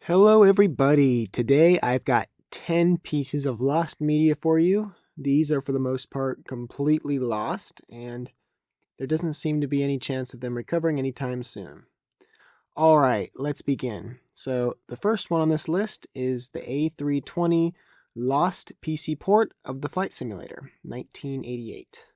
Hello, everybody. Today I've got 10 pieces of lost media for you. These are, for the most part, completely lost, and there doesn't seem to be any chance of them recovering anytime soon. All right, let's begin. So, the first one on this list is the A320 Lost PC port of the Flight Simulator, 1988.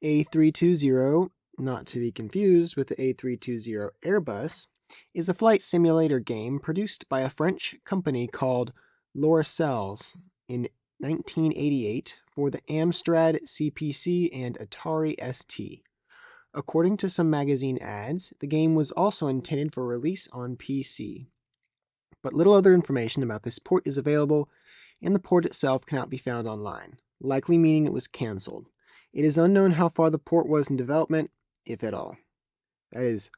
A320, not to be confused with the A320 Airbus, is a flight simulator game produced by a French company called Lauracelles in 1988 for the Amstrad CPC and Atari ST. According to some magazine ads, the game was also intended for release on PC. But little other information about this port is available, and the port itself cannot be found online, likely meaning it was cancelled. It is unknown how far the port was in development, if at all. That is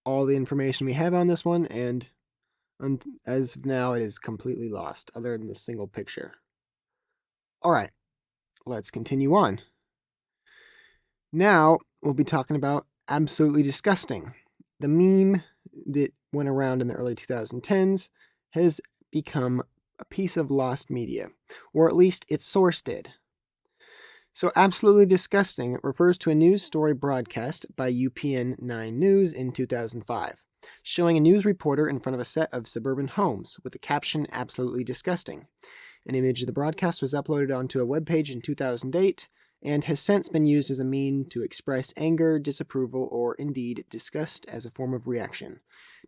all the information we have on this one, and as of now, it is completely lost, other than this single picture. Alright, let's continue on. Now, we'll be talking about Absolutely Disgusting. The meme that went around in the early 2010s has become a piece of lost media, or at least its source did. So, Absolutely Disgusting refers to a news story broadcast by UPN 9 News in 2005, showing a news reporter in front of a set of suburban homes with the caption Absolutely Disgusting. An image of the broadcast was uploaded onto a webpage in 2008 and has since been used as a mean to express anger, disapproval, or indeed disgust as a form of reaction.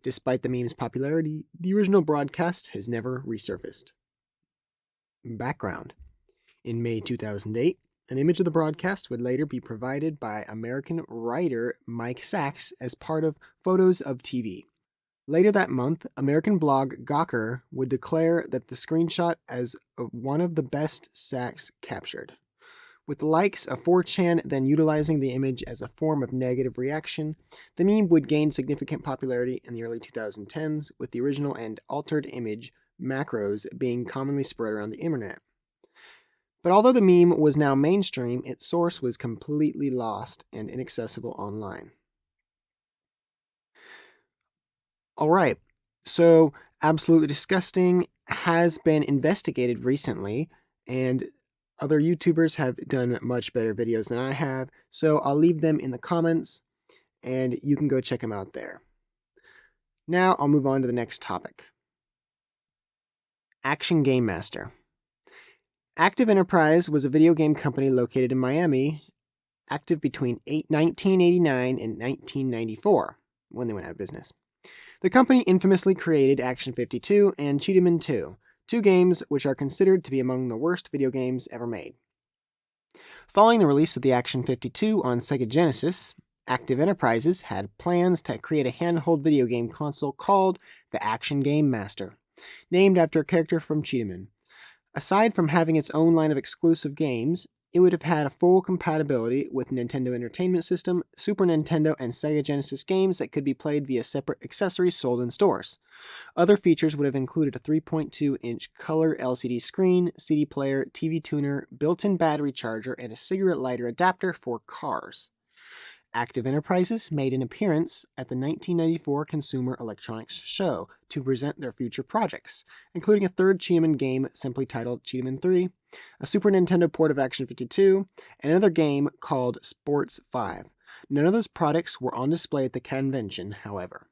Despite the meme's popularity, the original broadcast has never resurfaced. Background. In May 2008, an image of the broadcast would later be provided by American writer Mike Sachs as part of Photos of TV. Later that month, American blog Gawker would declare that the screenshot as one of the best Sachs captured. With the likes of 4chan then utilizing the image as a form of negative reaction, the meme would gain significant popularity in the early 2010s, with the original and altered image macros being commonly spread around the internet. But although the meme was now mainstream, its source was completely lost and inaccessible online. Alright, so Absolutely Disgusting has been investigated recently, and other YouTubers have done much better videos than I have, so I'll leave them in the comments, and you can go check them out there. Now I'll move on to the next topic. Action Game Master. Active Enterprise was a video game company located in Miami, active between 1989 and 1994, when they went out of business. The company infamously created Action 52 and Cheetahman 2, two games which are considered to be among the worst video games ever made. Following the release of the Action 52 on Sega Genesis, Active Enterprises had plans to create a handheld video game console called the Action Game Master, named after a character from Cheetahman. Aside from having its own line of exclusive games, it would have had a full compatibility with Nintendo Entertainment System, Super Nintendo, and Sega Genesis games that could be played via separate accessories sold in stores. Other features would have included a 3.2-inch color LCD screen, CD player, TV tuner, built-in battery charger, and a cigarette lighter adapter for cars. Active Enterprises made an appearance at the 1994 Consumer Electronics Show to present their future projects, including a third Cheetahman game simply titled Cheetahman 3, a Super Nintendo port of Action 52, and another game called Sports 5. None of those products were on display at the convention, however.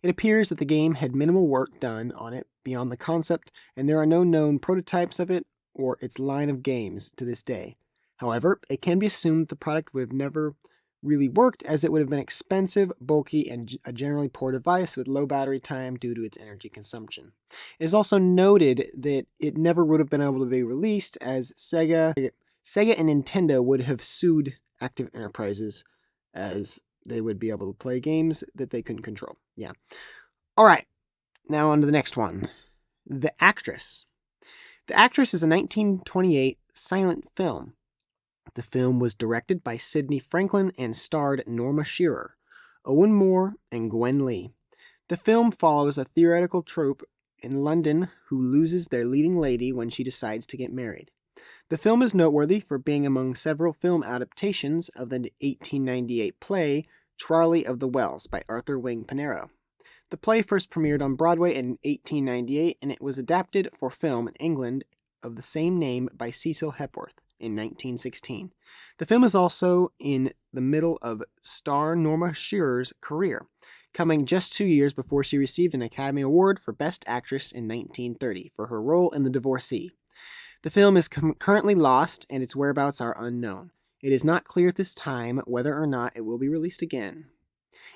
It appears that the game had minimal work done on it beyond the concept, and there are no known prototypes of it or its line of games to this day. However, it can be assumed that the product would have never really worked, as it would have been expensive, bulky, and a generally poor device with low battery time due to its energy consumption. It is also noted that it never would have been able to be released, as Sega and Nintendo would have sued Active Enterprises, as they would be able to play games that they couldn't control. Yeah. Alright, now on to the next one. The Actress. The Actress is a 1928 silent film. The film was directed by Sidney Franklin and starred Norma Shearer, Owen Moore, and Gwen Lee. The film follows a theoretical troupe in London who loses their leading lady when she decides to get married. The film is noteworthy for being among several film adaptations of the 1898 play Charlie of the Wells by Arthur Wing Pinero. The play first premiered on Broadway in 1898, and it was adapted for film in England of the same name by Cecil Hepworth in 1916. The film is also in the middle of star Norma Shearer's career, coming just 2 years before she received an Academy Award for Best Actress in 1930 for her role in The Divorcee. The film is currently lost, and its whereabouts are unknown. It is not clear at this time whether or not it will be released again.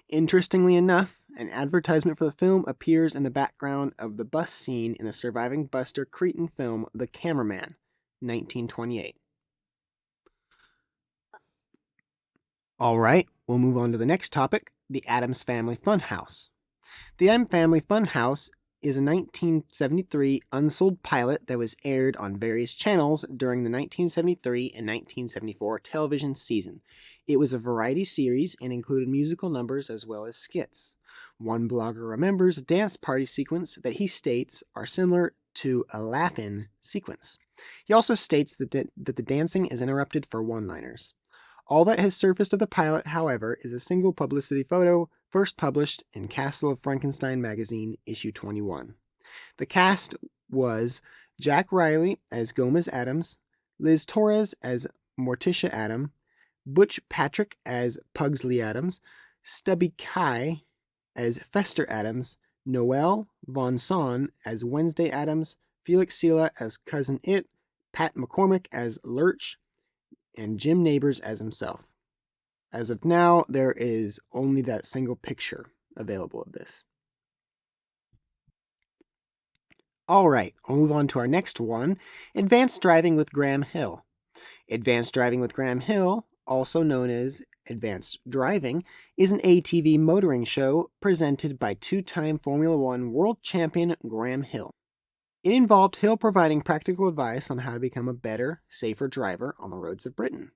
Interestingly enough, an advertisement for the film appears in the background of the bus scene in the surviving Buster Keaton film The Cameraman, 1928. All right, we'll move on to the next topic, the Addams Family Funhouse. The Addams Family Funhouse is a 1973 unsold pilot that was aired on various channels during the 1973 and 1974 television season. It was a variety series and included musical numbers as well as skits. One blogger remembers a dance party sequence that he states are similar to a laugh-in sequence. He also states that the dancing is interrupted for one-liners. All that has surfaced of the pilot, however, is a single publicity photo first published in Castle of Frankenstein magazine, issue 21. The cast was Jack Riley as Gomez Addams, Liz Torres as Morticia Addams, Butch Patrick as Pugsley Addams, Stubby Kai as Fester Addams, Noel Von Son as Wednesday Addams, Felix Sela as Cousin It, Pat McCormick as Lurch, and Jim Nabors as himself. As of now, there is only that single picture available of this. All right, we'll move on to our next one, Advanced Driving with Graham Hill. Advanced Driving with Graham Hill, also known as Advanced Driving, is an ATV motoring show presented by two-time Formula One world champion Graham Hill. It involved Hill providing practical advice on how to become a better, safer driver on the roads of Britain.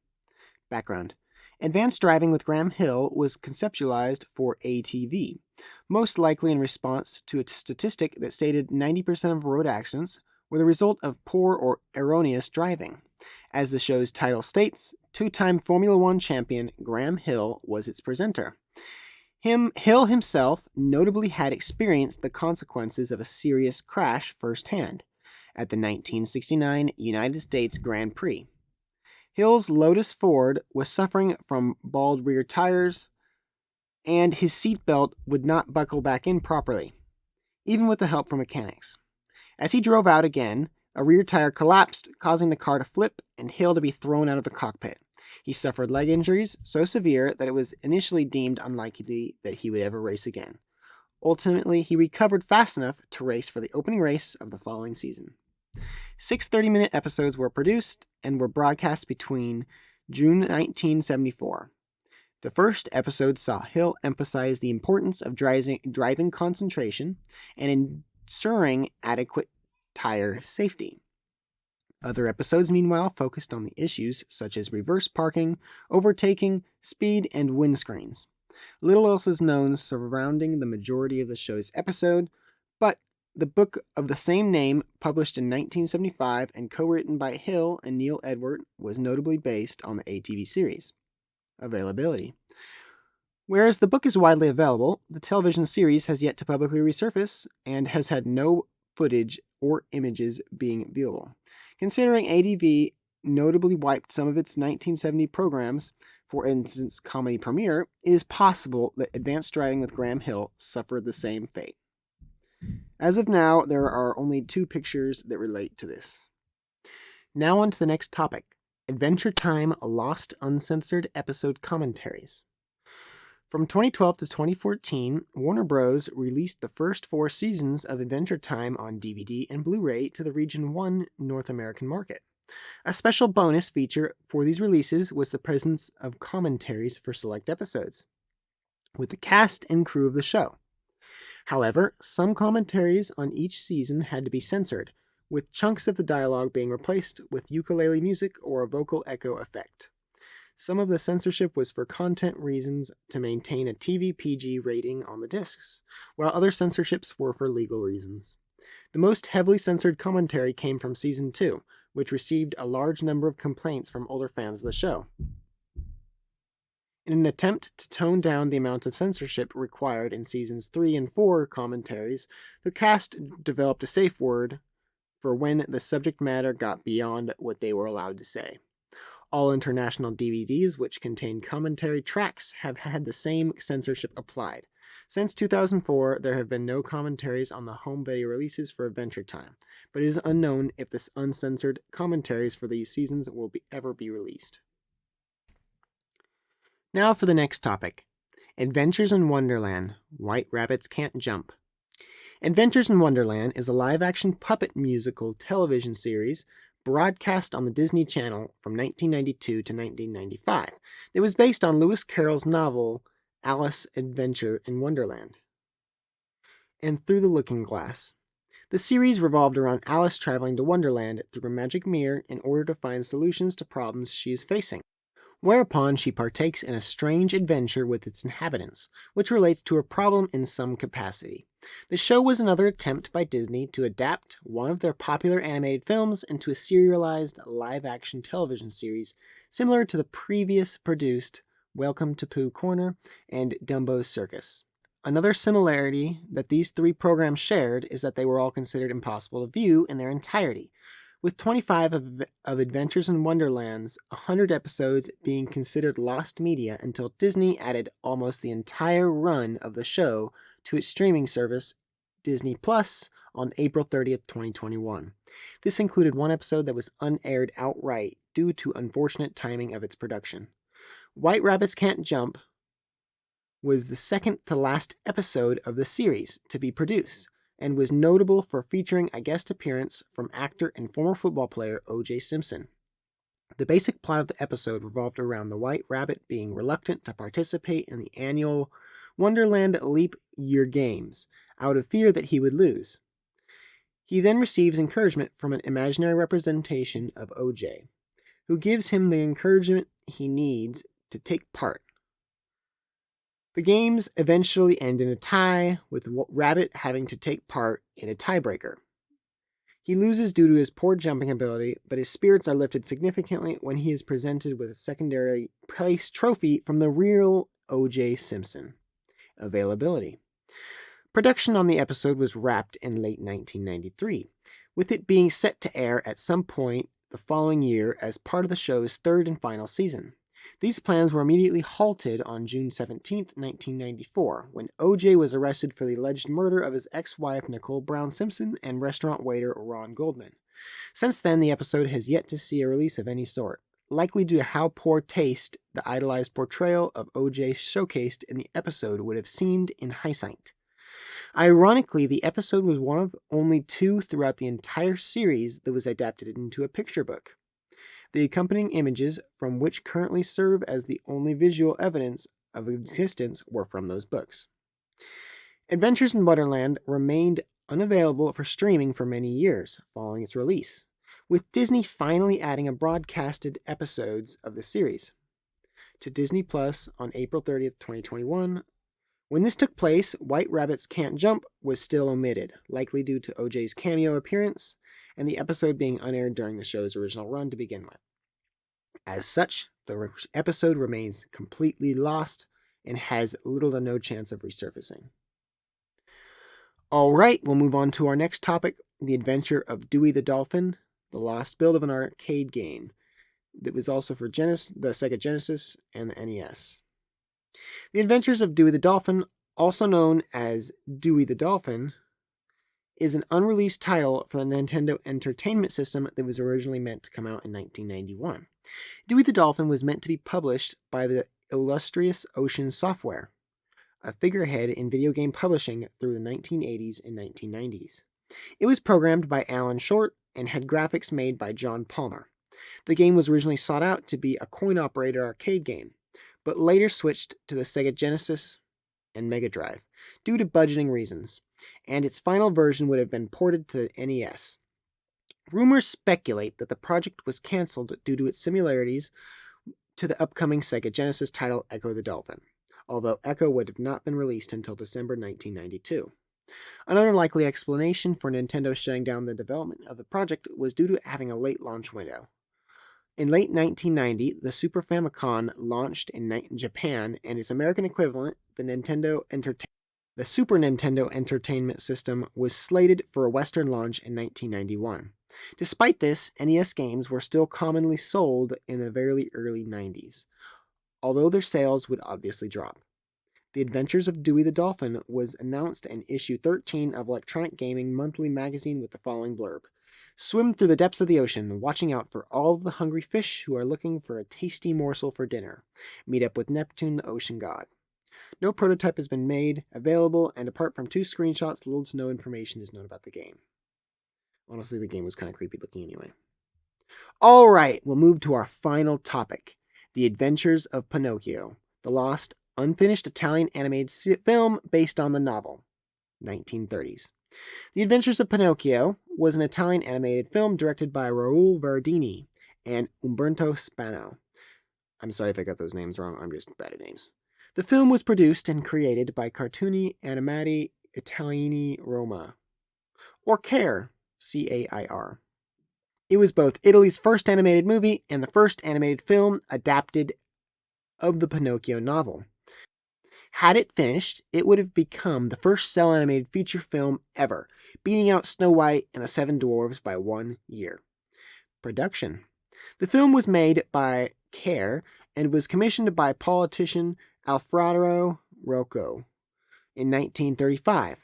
Background: Advanced Driving with Graham Hill was conceptualized for ATV, most likely in response to a statistic that stated 90% of road accidents were the result of poor or erroneous driving. As the show's title states, two-time Formula One champion Graham Hill was its presenter. Hill himself notably had experienced the consequences of a serious crash firsthand at the 1969 United States Grand Prix. Hill's Lotus Ford was suffering from bald rear tires, and his seatbelt would not buckle back in properly, even with the help from mechanics. As he drove out again, a rear tire collapsed, causing the car to flip and Hill to be thrown out of the cockpit. He suffered leg injuries so severe that it was initially deemed unlikely that he would ever race again. Ultimately, he recovered fast enough to race for the opening race of the following season. 6 30-minute episodes were produced and were broadcast between June 1974. The first episode saw Hill emphasize the importance of driving concentration and ensuring adequate tire safety. Other episodes, meanwhile, focused on the issues such as reverse parking, overtaking, speed, and windscreens. Little else is known surrounding the majority of the show's episode, but the book of the same name, published in 1975 and co-written by Hill and Neil Edward, was notably based on the ATV series. Availability. Whereas the book is widely available, the television series has yet to publicly resurface and has had no footage or images being viewable. Considering ATV notably wiped some of its 1970 programs, for instance Comedy Premiere, it is possible that Advanced Driving with Graham Hill suffered the same fate. As of now, there are only 2 pictures that relate to this. Now on to the next topic, Adventure Time Lost Uncensored Episode Commentaries. From 2012 to 2014, Warner Bros. Released the first 4 seasons of Adventure Time on DVD and Blu-ray to the Region 1 North American market. A special bonus feature for these releases was the presence of commentaries for select episodes, with the cast and crew of the show. However, some commentaries on each season had to be censored, with chunks of the dialogue being replaced with ukulele music or a vocal echo effect. Some of the censorship was for content reasons to maintain a TV PG rating on the discs, while other censorships were for legal reasons. The most heavily censored commentary came from Season 2, which received a large number of complaints from older fans of the show. In an attempt to tone down the amount of censorship required in seasons 3 and 4 commentaries, the cast developed a safe word for when the subject matter got beyond what they were allowed to say. All international DVDs which contain commentary tracks have had the same censorship applied. Since 2004, there have been no commentaries on the home video releases for Adventure Time, but it is unknown if the uncensored commentaries for these seasons will ever be released. Now for the next topic. Adventures in Wonderland, White Rabbits Can't Jump. Adventures in Wonderland is a live-action puppet musical television series broadcast on the Disney Channel from 1992 to 1995. It was based on Lewis Carroll's novel Alice Adventure in Wonderland and Through the Looking Glass. The series revolved around Alice traveling to Wonderland through a magic mirror in order to find solutions to problems she is facing, whereupon she partakes in a strange adventure with its inhabitants, which relates to a problem in some capacity. The show was another attempt by Disney to adapt one of their popular animated films into a serialized live-action television series similar to the previous produced Welcome to Pooh Corner and Dumbo's Circus. Another similarity that these three programs shared is that they were all considered impossible to view in their entirety, with 25 of Adventures in Wonderland's 100 episodes being considered lost media until Disney added almost the entire run of the show to its streaming service, Disney Plus, on April 30th, 2021. This included one episode that was unaired outright due to unfortunate timing of its production. White Rabbits Can't Jump was the second to last episode of the series to be produced, and was notable for featuring a guest appearance from actor and former football player O.J. Simpson. The basic plot of the episode revolved around the White Rabbit being reluctant to participate in the annual Wonderland Leap Year Games, out of fear that he would lose. He then receives encouragement from an imaginary representation of O.J., who gives him the encouragement he needs to take part. The games eventually end in a tie, with Rabbit having to take part in a tiebreaker. He loses due to his poor jumping ability, but his spirits are lifted significantly when he is presented with a secondary place trophy from the real O.J. Simpson. Availability. Production on the episode was wrapped in late 1993, with it being set to air at some point the following year as part of the show's third and final season. These plans were immediately halted on June 17, 1994, when O.J. was arrested for the alleged murder of his ex-wife Nicole Brown Simpson and restaurant waiter Ron Goldman. Since then, the episode has yet to see a release of any sort, likely due to how poor taste the idolized portrayal of O.J. showcased in the episode would have seemed in hindsight. Ironically, the episode was one of only two throughout the entire series that was adapted into a picture book. The accompanying images, from which currently serve as the only visual evidence of existence, were from those books. Adventures in Wonderland remained unavailable for streaming for many years following its release, with Disney finally adding a broadcasted episodes of the series to Disney Plus on April 30th, 2021. When this took place, White Rabbits Can't Jump was still omitted, likely due to O.J.'s cameo appearance and the episode being unaired during the show's original run to begin with. As such, the episode remains completely lost and has little to no chance of resurfacing. Alright, we'll move on to our next topic, the adventure of Dewey the Dolphin, the lost build of an arcade game that was also for the Sega Genesis and the NES. The Adventures of Dewey the Dolphin, also known as Dewey the Dolphin, is an unreleased title for the Nintendo Entertainment System that was originally meant to come out in 1991. Dewey the Dolphin was meant to be published by the illustrious Ocean Software, a figurehead in video game publishing through the 1980s and 1990s. It was programmed by Alan Short and had graphics made by John Palmer. The game was originally sought out to be a coin-operated arcade game, but later switched to the Sega Genesis and Mega Drive due to budgeting reasons, and its final version would have been ported to the NES. Rumors speculate that the project was cancelled due to its similarities to the upcoming Sega Genesis title Echo the Dolphin, although Echo would have not been released until December 1992. Another likely explanation for Nintendo shutting down the development of the project was due to having a late launch window. In late 1990, the Super Famicom launched in Japan, and its American equivalent, the Super Nintendo Entertainment System, was slated for a Western launch in 1991. Despite this, NES games were still commonly sold in the very early 90s, although their sales would obviously drop. The Adventures of Dewey the Dolphin was announced in issue 13 of Electronic Gaming Monthly magazine with the following blurb: "Swim through the depths of the ocean, watching out for all of the hungry fish who are looking for a tasty morsel for dinner. Meet up with Neptune, the ocean god." No prototype has been made available, and apart from 2 screenshots, little to no information is known about the game. Honestly, the game was kind of creepy looking anyway. All right, we'll move to our final topic: The Adventures of Pinocchio, the lost, unfinished Italian animated film based on the novel, 1930s. The Adventures of Pinocchio was an Italian animated film directed by Raul Verdini and Umberto Spano. I'm sorry if I got those names wrong, I'm just bad at names. The film was produced and created by Cartoni Animati Italiani Roma, or CAIR, CAIR. It was both Italy's first animated movie and the first animated film adapted of the Pinocchio novel. Had it finished, it would have become the first cel-animated feature film ever, beating out Snow White and the Seven Dwarfs by 1 year. Production. The film was made by CAIR and was commissioned by politician Alfredo Rocco in 1935.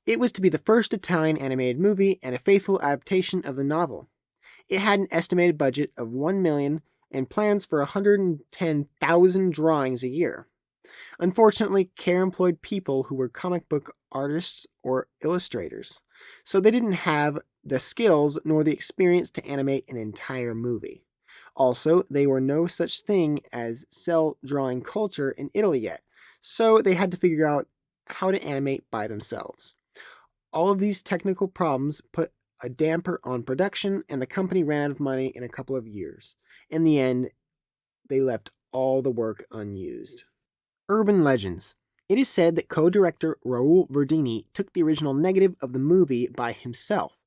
It was to be the first Italian animated movie and a faithful adaptation of the novel. It had an estimated budget of $1 million and plans for 110,000 drawings a year. Unfortunately, CAIR employed people who were comic book artists or illustrators, so they didn't have the skills nor the experience to animate an entire movie. Also, they were no such thing as cel drawing culture in Italy yet, so they had to figure out how to animate by themselves. All of these technical problems put a damper on production, and the company ran out of money in a couple of years. In the end, they left all the work unused. Urban legends. It is said that co-director Raul Verdini took the original negative of the movie by himself,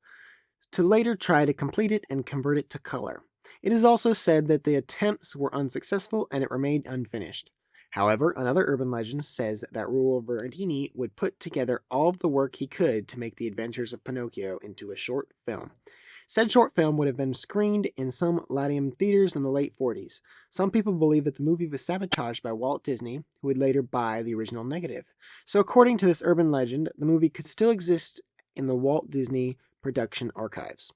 to later try to complete it and convert it to color. It is also said that the attempts were unsuccessful and it remained unfinished. However, another urban legend says that Raul Verdini would put together all of the work he could to make The Adventures of Pinocchio into a short film. Said short film would have been screened in some Latin theaters in the late 40s. Some people believe that the movie was sabotaged by Walt Disney, who would later buy the original negative. So according to this urban legend, the movie could still exist in the Walt Disney production archives.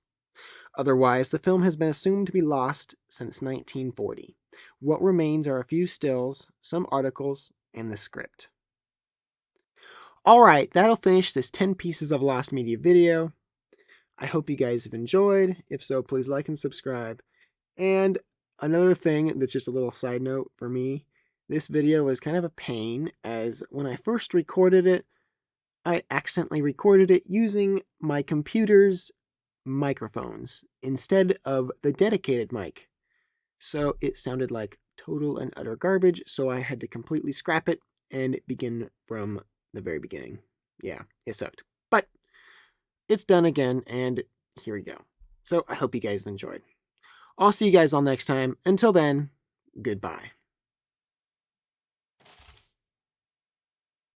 Otherwise, the film has been assumed to be lost since 1940. What remains are a few stills, some articles, and the script. Alright, that'll finish this 10 pieces of lost media video. I hope you guys have enjoyed. If so, please like and subscribe. And another thing that's just a little side note for me, this video was kind of a pain, as when I first recorded it, I accidentally recorded it using my computer's microphones instead of the dedicated mic. So it sounded like total and utter garbage, so I had to completely scrap it and begin from the very beginning. Yeah, it sucked. But it's done again, and here we go. So I hope you guys have enjoyed. I'll see you guys all next time. Until then, goodbye.